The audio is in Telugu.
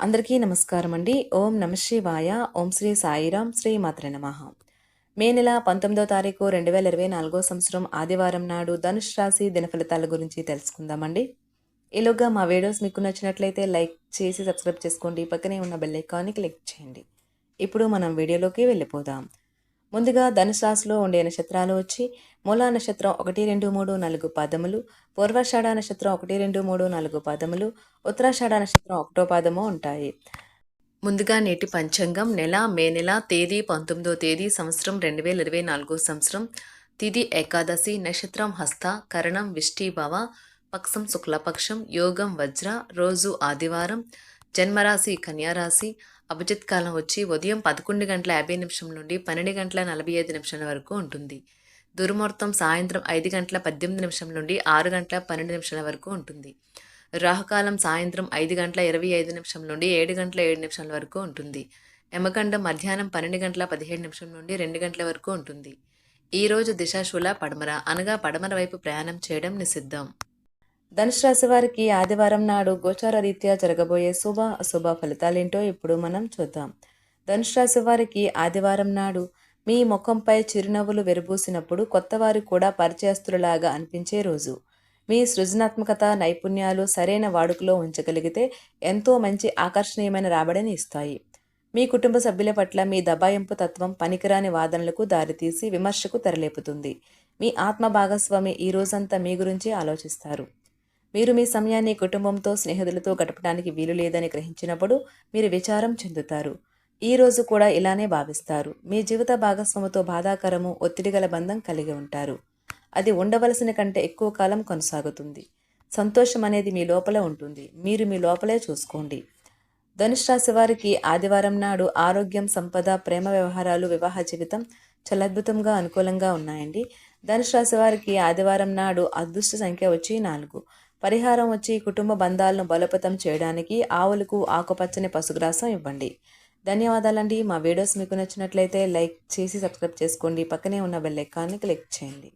అందరికీ నమస్కారం అండి. ఓం నమ శివాయ. ఓం శ్రీ సాయిరాం. శ్రీ మాత్రే నమః. మే నెల 19వ తారీఖు 2024 సంవత్సరం ఆదివారం నాడు ధనుష్ రాశి దినఫలితాల గురించి తెలుసుకుందామండి. ఈలోగా మా వీడియోస్ మీకు నచ్చినట్లయితే లైక్ చేసి సబ్స్క్రైబ్ చేసుకోండి. పక్కనే ఉన్న బెల్ ఐకాన్ని క్లిక్ చేయండి. ఇప్పుడు మనం వీడియోలోకి వెళ్ళిపోదాం. ముందుగా ధనుసు రాశిలో ఉండే నక్షత్రాలు వచ్చి మూలా నక్షత్రం 1, 2, 3, 4 పాదములు, పూర్వాషాఢ నక్షత్రం 1, 2, 3, 4 పాదములు, ఉత్తరాషాఢ నక్షత్రం 1వ పాదము ఉంటాయి. ముందుగా నేటి పంచాంగం నెల మే నెల తేదీ 19వ తేదీ సంవత్సరం 2024 సంవత్సరం తిథి ఏకాదశి నక్షత్రం హస్త కరణం విష్టిభవ పక్షం శుక్లపక్షం యోగం వజ్ర రోజు ఆదివారం జన్మరాశి కన్యారాశి అభిజిత్ కాలం వచ్చి ఉదయం 11:50 నుండి 12:45 వరకు ఉంటుంది. దుర్ముహూర్తం సాయంత్రం 5:18 నుండి 6:12 వరకు ఉంటుంది. రాహుకాలం సాయంత్రం 5:25 నుండి 7:07 వరకు ఉంటుంది. యమగండం మధ్యాహ్నం 12:17 నుండి 2 గంటల వరకు ఉంటుంది. ఈరోజు దిశాశూల పడమర అనగా పడమర వైపు ప్రయాణం చేయడం నిషిద్ధం. ధనుసు రాశి వారికి ఆదివారం నాడు గోచార రీత్యా జరగబోయే శుభ అశుభ ఫలితాలేంటో ఇప్పుడు మనం చూద్దాం. ధనుసు రాశి వారికి ఆదివారం నాడు మీ ముఖంపై చిరునవ్వులు వెరబూసినప్పుడు కొత్తవారు కూడా పరిచయస్తులలాగా అనిపించే రోజు. మీ సృజనాత్మకత నైపుణ్యాలు సరైన వాడుకలో ఉంచగలిగితే ఎంతో మంచి ఆకర్షణీయమైన రాబడిని ఇస్తాయి. మీ కుటుంబ సభ్యుల పట్ల మీ దబాయింపు తత్వం పనికిరాని వాదనలకు దారితీసి విమర్శకు తెరలేపుతుంది. మీ ఆత్మ భాగస్వామి ఈ రోజంతా మీ గురించి ఆలోచిస్తారు. మీరు మీ సమయాన్ని కుటుంబంతో స్నేహితులతో గడపడానికి వీలు లేదని గ్రహించినప్పుడు మీరు విచారం చెందుతారు. ఈ రోజు కూడా ఇలానే భావిస్తారు. మీ జీవిత భాగస్వామితో బాధాకరము ఒత్తిడిగల బంధం కలిగి ఉంటారు. అది ఉండవలసిన కంటే ఎక్కువ కాలం కొనసాగుతుంది. సంతోషం అనేది మీ లోపల ఉంటుంది. మీరు మీ లోపలే చూసుకోండి. ధనుసు రాశి వారికి ఆదివారం నాడు ఆరోగ్యం సంపద ప్రేమ వ్యవహారాలు వివాహ జీవితం చాలా అద్భుతంగా అనుకూలంగా ఉన్నాయండి. ధనుసు రాశి వారికి ఆదివారం నాడు అదృష్ట సంఖ్య వచ్చి 4. పరిహారం వచ్చి కుటుంబ బంధాలను బలోపేతం చేయడానికి ఆవులకు ఆకుపచ్చని పశుగ్రాసం ఇవ్వండి. ధన్యవాదాలండి. మా వీడియోస్ మీకు నచ్చినట్లయితే లైక్ చేసి సబ్స్క్రైబ్ చేసుకోండి. పక్కనే ఉన్న బెల్ ఐకాన్ని క్లిక్ చేయండి.